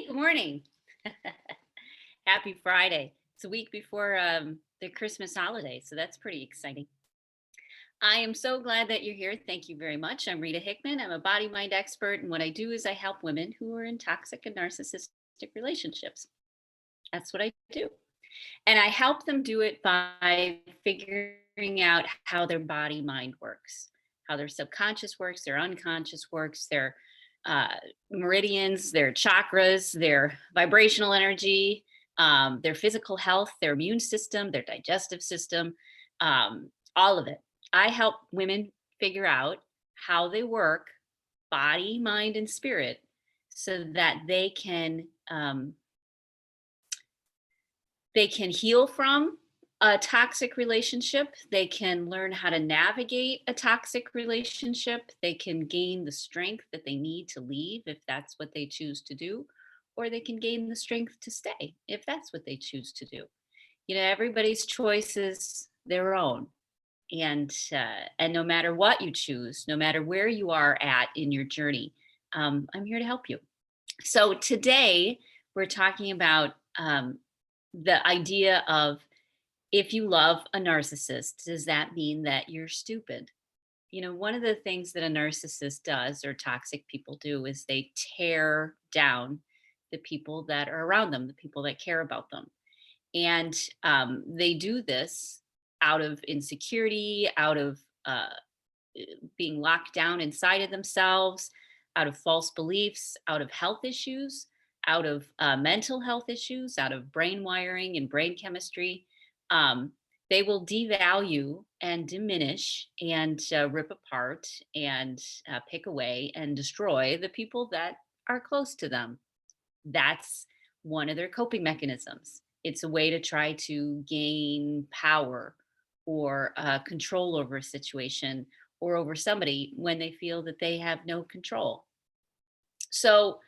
Good morning. Happy Friday. It's a week before the Christmas holiday, so that's pretty exciting. I am so glad that you're here. Thank you very much. I'm Rita Hickman. I'm a body mind expert, and what I do is I help women who are in toxic and narcissistic relationships. That's what I do. And I help them do it by figuring out how their body mind works, how their subconscious works, their unconscious works, their uh, meridians, their chakras, their vibrational energy, their physical health, their immune system, their digestive system, all of it. I help women figure out how they work, body, mind, and spirit, so that they can heal from a toxic relationship. They can learn how to navigate a toxic relationship. They can gain the strength that they need to leave if that's what they choose to do, or they can gain the strength to stay if that's what they choose to do. Everybody's choice is their own. And no matter what you choose, no matter where you are at in your journey, I'm here to help you. So today we're talking about the idea of, if you love a narcissist, does that mean that you're stupid? One of the things that a narcissist does, or toxic people do, is they tear down the people that are around them, the people that care about them. And they do this out of insecurity, out of being locked down inside of themselves, out of false beliefs, out of health issues, out of mental health issues, out of brain wiring and brain chemistry. Um, they will devalue and diminish and rip apart and pick away and destroy the people that are close to them. That's one of their coping mechanisms. It's a way to try to gain power or control over a situation or over somebody when they feel that they have no control. So,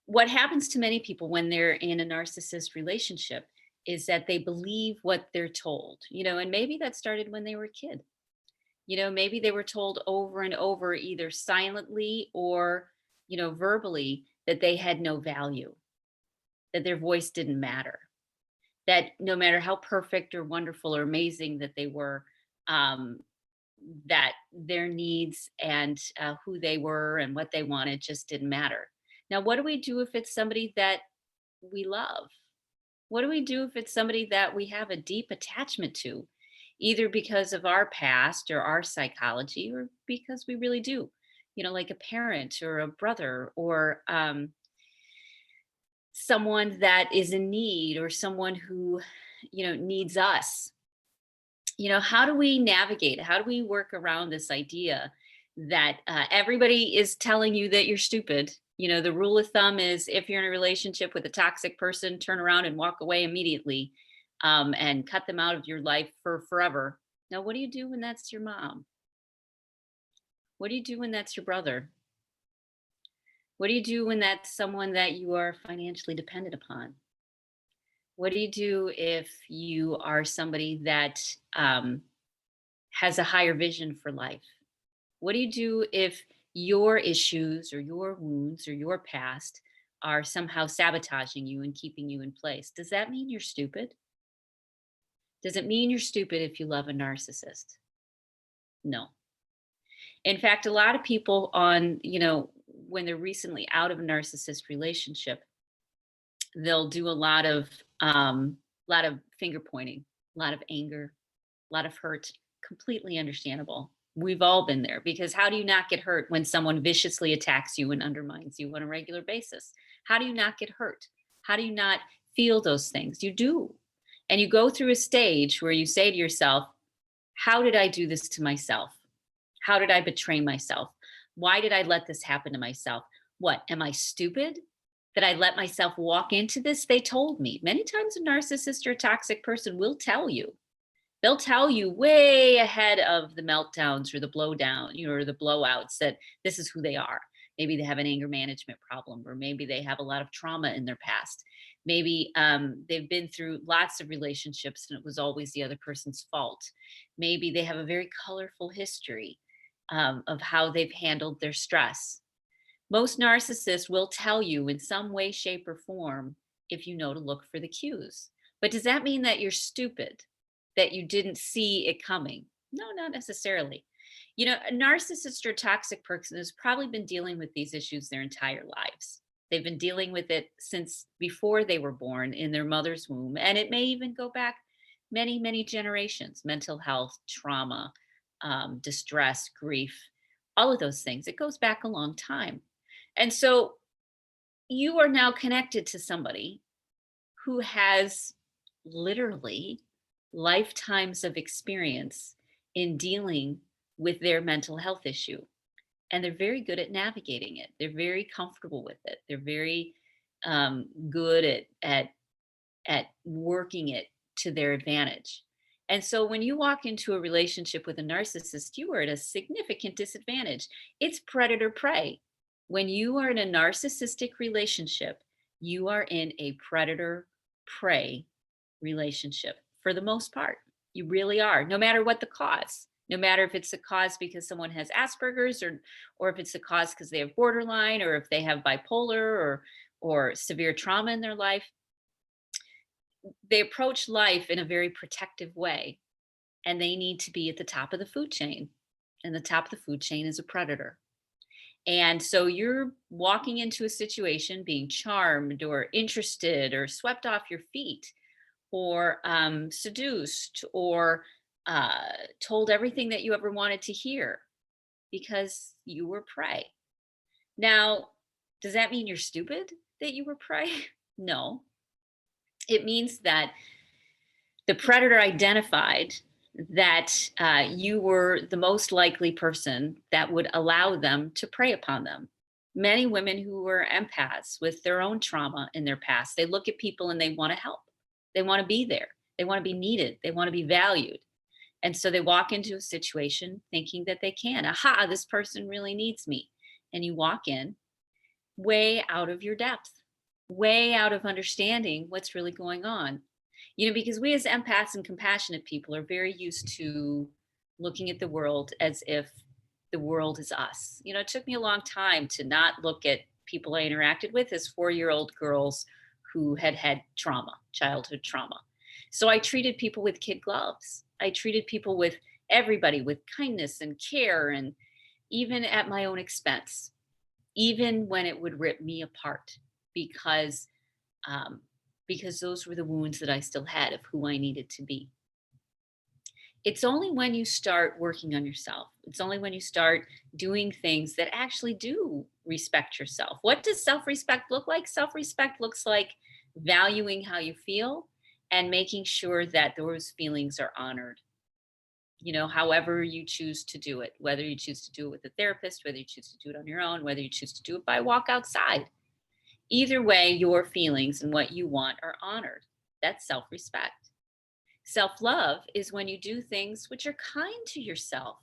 what happens to many people when they're in a narcissist relationship is that they believe what they're told, and maybe that started when they were a kid. Maybe they were told over and over, either silently or, verbally, that they had no value, that their voice didn't matter, that no matter how perfect or wonderful or amazing that they were, um, that their needs and who they were and what they wanted just didn't matter. Now, what do we do if it's somebody that we love? What do we do if it's somebody that we have a deep attachment to, either because of our past or our psychology, or because we really do? Like a parent or a brother, or someone that is in need, or someone who needs us. How do we navigate, how do we work around this idea that everybody is telling you that you're stupid? The rule of thumb is, if you're in a relationship with a toxic person, turn around and walk away immediately, and cut them out of your life for forever. Now, what do you do when that's your mom? What do you do when that's your brother? What do you do when that's someone that you are financially dependent upon? What do you do if you are somebody that has a higher vision for life? What do you do if your issues or your wounds or your past are somehow sabotaging you and keeping you in place? Does that mean you're stupid? Does it mean you're stupid if you love a narcissist? No. In fact, a lot of people when they're recently out of a narcissist relationship, they'll do a lot of finger pointing, a lot of anger, a lot of hurt. Completely understandable. We've all been there, because how do you not get hurt when someone viciously attacks you and undermines you on a regular basis? How do you not get hurt? How do you not feel those things? You do. And you go through a stage where you say to yourself, how did I do this to myself? How did I betray myself? Why did I let this happen to myself? What, am I stupid that I let myself walk into this? They told me. Many times a narcissist or a toxic person will tell you. They'll tell you way ahead of the meltdowns or the blowdown, or the blowouts, that this is who they are. Maybe they have an anger management problem, or maybe they have a lot of trauma in their past. Maybe they've been through lots of relationships and it was always the other person's fault. Maybe they have a very colorful history of how they've handled their stress. Most narcissists will tell you in some way, shape, or form if you know to look for the cues. But does that mean that you're stupid, that you didn't see it coming? No, not necessarily. A narcissist or toxic person has probably been dealing with these issues their entire lives. They've been dealing with it since before they were born in their mother's womb. And it may even go back many, many generations: mental health, trauma, distress, grief, all of those things. It goes back a long time. And so you are now connected to somebody who has literally lifetimes of experience in dealing with their mental health issue. And they're very good at navigating it. They're very comfortable with it. They're very good at working it to their advantage. And so when you walk into a relationship with a narcissist, you are at a significant disadvantage. It's predator prey. When you are in a narcissistic relationship, you are in a predator prey relationship for the most part. You really are, no matter what the cause. No matter if it's a cause because someone has Asperger's, or if it's a cause because they have borderline, or if they have bipolar, or severe trauma in their life. They approach life in a very protective way, and they need to be at the top of the food chain. And the top of the food chain is a predator. And so you're walking into a situation being charmed or interested or swept off your feet, or seduced, or told everything that you ever wanted to hear because you were prey. Now, does that mean you're stupid that you were prey? No. It means that the predator identified that you were the most likely person that would allow them to prey upon them. Many women who were empaths with their own trauma in their past, they look at people and they want to help. They want to be there. They want to be needed. They want to be valued. And so they walk into a situation thinking that they can. Aha, this person really needs me. And you walk in way out of your depth, way out of understanding what's really going on. Because we as empaths and compassionate people are very used to looking at the world as if the world is us. It took me a long time to not look at people I interacted with as 4-year-old girls who had trauma, childhood trauma. So I treated people with kid gloves. I treated people with everybody with kindness and care, and even at my own expense, even when it would rip me apart, because um, because those were the wounds that I still had of who I needed to be. It's only when you start working on yourself, it's only when you start doing things that actually do respect yourself. What does self respect look like? Self respect looks like valuing how you feel and making sure that those feelings are honored. However you choose to do it, whether you choose to do it with a therapist, whether you choose to do it on your own, whether you choose to do it by walk outside. Either way, your feelings and what you want are honored. That's self respect. Self love is when you do things which are kind to yourself,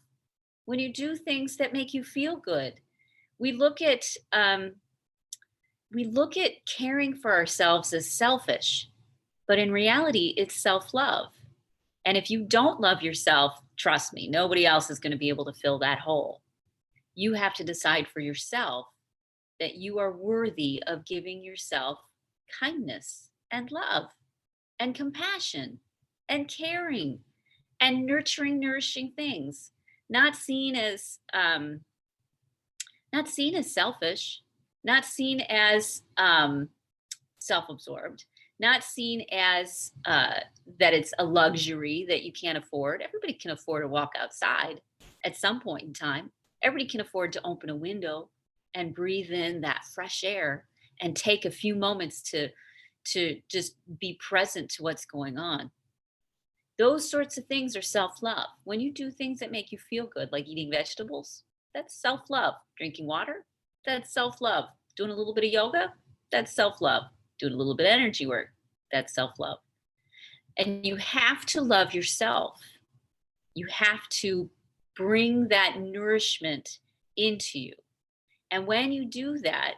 when you do things that make you feel good. We look at caring for ourselves as selfish, but in reality, it's self love. And if you don't love yourself, trust me, nobody else is going to be able to fill that hole. You have to decide for yourself that you are worthy of giving yourself kindness and love and compassion and caring and nurturing, nourishing things, not seen as selfish, not seen as self-absorbed, not seen as that it's a luxury that you can't afford. Everybody can afford to walk outside at some point in time. Everybody can afford to open a window and breathe in that fresh air and take a few moments to just be present to what's going on. Those sorts of things are self-love. When you do things that make you feel good, like eating vegetables, that's self-love. Drinking water, that's self-love. Doing a little bit of yoga, that's self-love. Doing a little bit of energy work, that's self-love. And you have to love yourself. You have to bring that nourishment into you. And when you do that,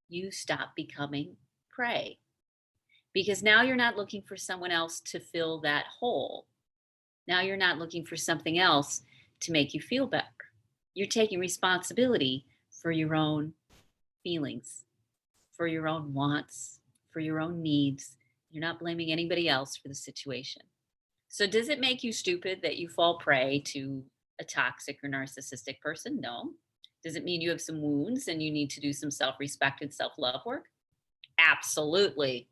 you stop becoming prey. Because now you're not looking for someone else to fill that hole. Now you're not looking for something else to make you feel better. You're taking responsibility for your own feelings, for your own wants, for your own needs. You're not blaming anybody else for the situation. So, does it make you stupid that you fall prey to a toxic or narcissistic person? No. Does it mean you have some wounds and you need to do some self respect and self love work? Absolutely.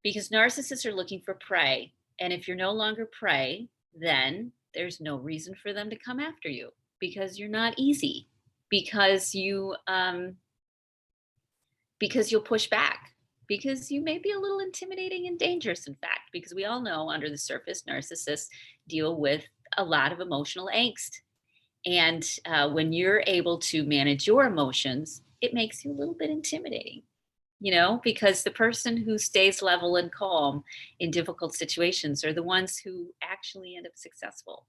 Because narcissists are looking for prey. And if you're no longer prey, then there's no reason for them to come after you because you're not easy, because because you'll push back, because you may be a little intimidating and dangerous, in fact, because we all know under the surface, narcissists deal with a lot of emotional angst. And when you're able to manage your emotions, it makes you a little bit intimidating, because the person who stays level and calm in difficult situations are the ones who actually end up successful.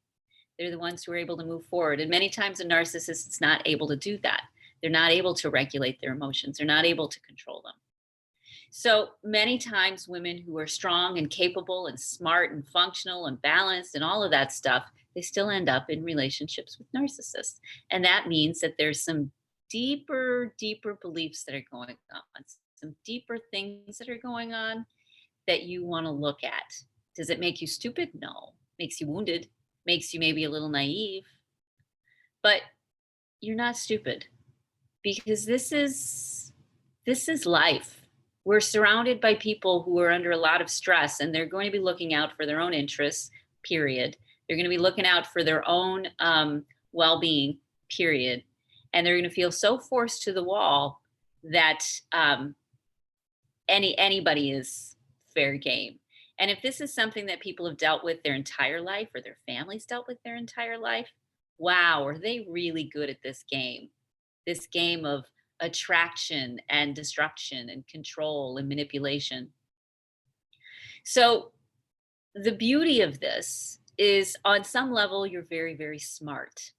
They're the ones who are able to move forward. And many times a narcissist is not able to do that. They're not able to regulate their emotions. They're not able to control them. So many times, women who are strong and capable and smart and functional and balanced and all of that stuff, they still end up in relationships with narcissists. And that means that there's some deeper beliefs that are going on, some deeper things that are going on that you want to look at. Does it make you stupid? No. Makes you wounded, makes you maybe a little naive, but you're not stupid because this is life. We're surrounded by people who are under a lot of stress and they're going to be looking out for their own interests, period. They're going to be looking out for their own well-being, period. And they're going to feel so forced to the wall that anybody is fair game. And if this is something that people have dealt with their entire life or their families dealt with their entire life, wow, are they really good at this game? This game of attraction and destruction and control and manipulation. So the beauty of this is on some level, you're very smart.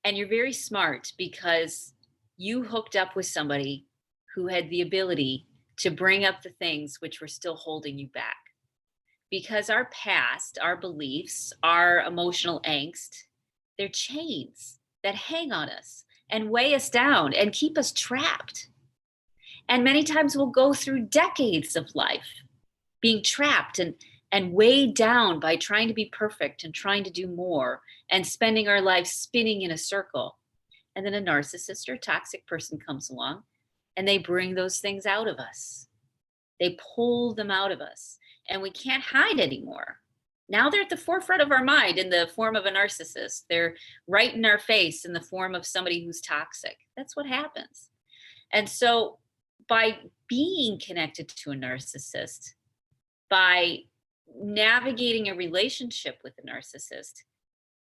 And you're very smart because you hooked up with somebody who had the ability to bring up the things which were still holding you back. Because our past, our beliefs, our emotional angst, they're chains that hang on us and weigh us down and keep us trapped. And many times we'll go through decades of life being trapped and weighed down by trying to be perfect and trying to do more and spending our lives spinning in a circle. And then a narcissist or a toxic person comes along and they bring those things out of us. They pull them out of us and we can't hide anymore. Now they're at the forefront of our mind in the form of a narcissist. They're right in our face in the form of somebody who's toxic. That's what happens. And so by being connected to a narcissist, by navigating a relationship with a narcissist,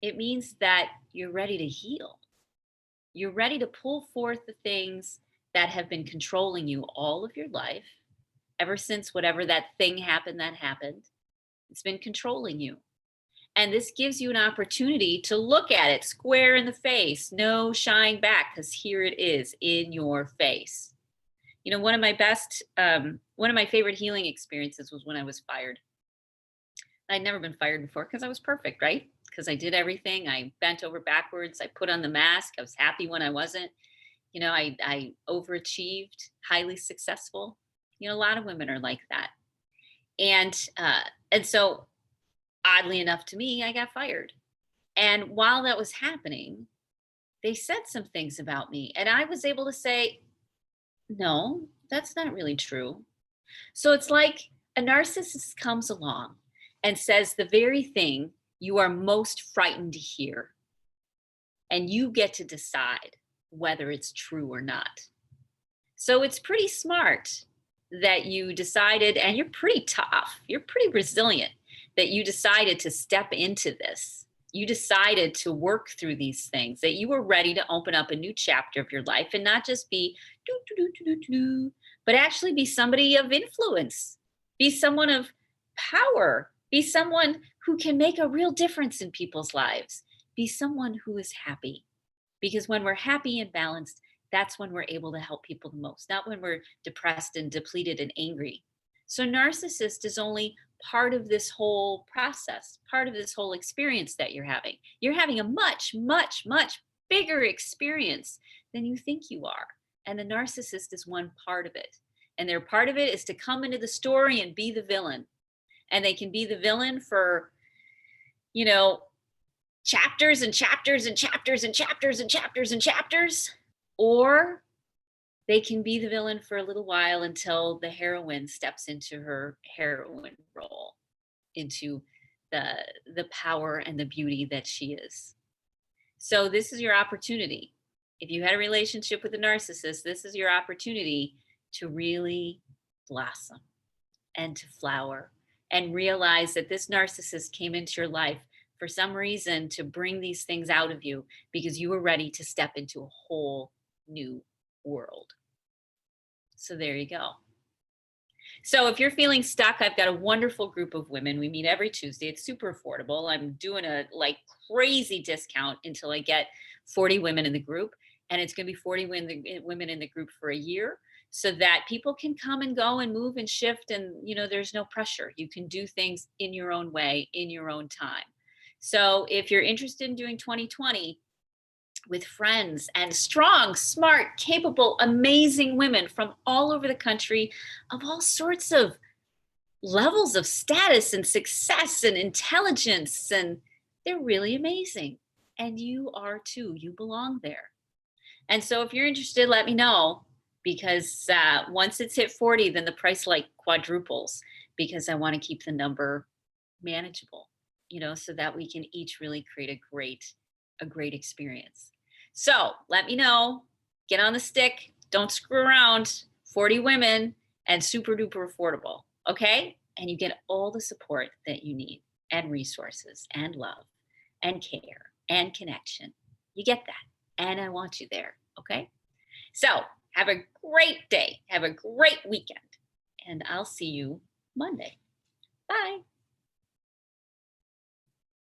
it means that you're ready to heal. You're ready to pull forth the things that have been controlling you all of your life, ever since whatever that thing happened that happened. It's been controlling you. And this gives you an opportunity to look at it square in the face, no shying back, because here it is in your face. One of my favorite healing experiences was when I was fired. I'd never been fired before because I was perfect, right? Because I did everything. I bent over backwards. I put on the mask. I was happy when I wasn't. I overachieved, highly successful. A lot of women are like that. And so oddly enough to me, I got fired. And while that was happening, they said some things about me. And I was able to say, no, that's not really true. So it's like a narcissist comes along and says the very thing you are most frightened to hear. And you get to decide whether it's true or not. So it's pretty smart that you decided, and you're pretty tough, you're pretty resilient, that you decided to step into this. You decided to work through these things, that you were ready to open up a new chapter of your life and not just be but actually be somebody of influence, be someone of power, be someone who can make a real difference in people's lives, be someone who is happy. Because when we're happy and balanced, that's when we're able to help people the most, not when we're depressed and depleted and angry. So narcissist is only part of this whole process, part of this whole experience that you're having. You're having a much bigger experience than you think you are. And the narcissist is one part of it. And their part of it is to come into the story and be the villain. And they can be the villain for, you know, chapters and chapters and chapters and chapters and chapters and chapters, or they can be the villain for a little while until the heroine steps into her heroine role, into the power and the beauty that she is. So this is your opportunity. If you had a relationship with a narcissist, this is your opportunity to really blossom and to flower and realize that this narcissist came into your life for some reason to bring these things out of you because you were ready to step into a whole new world. So there you go. So if you're feeling stuck, I've got a wonderful group of women. We meet every Tuesday. It's super affordable. I'm doing a like crazy discount until I get 40 women in the group. And it's going to be 40 women in the group for a year so that people can come and go and move and shift. And, you know, there's no pressure. You can do things in your own way, in your own time. So if you're interested in doing 2020, with friends and strong, smart, capable, amazing women from all over the country of all sorts of levels of status and success and intelligence. And they're really amazing. And you are too. You belong there. And so if you're interested, let me know because once it's hit 40, then the price like quadruples because I want to keep the number manageable, you know, so that we can each really create a great experience. So let me know, get on the stick, don't screw around, 40 women and super duper affordable. Okay. And you get all the support that you need and resources and love and care and connection. You get that. And I want you there. Okay. So have a great day. Have a great weekend. And I'll see you Monday. Bye.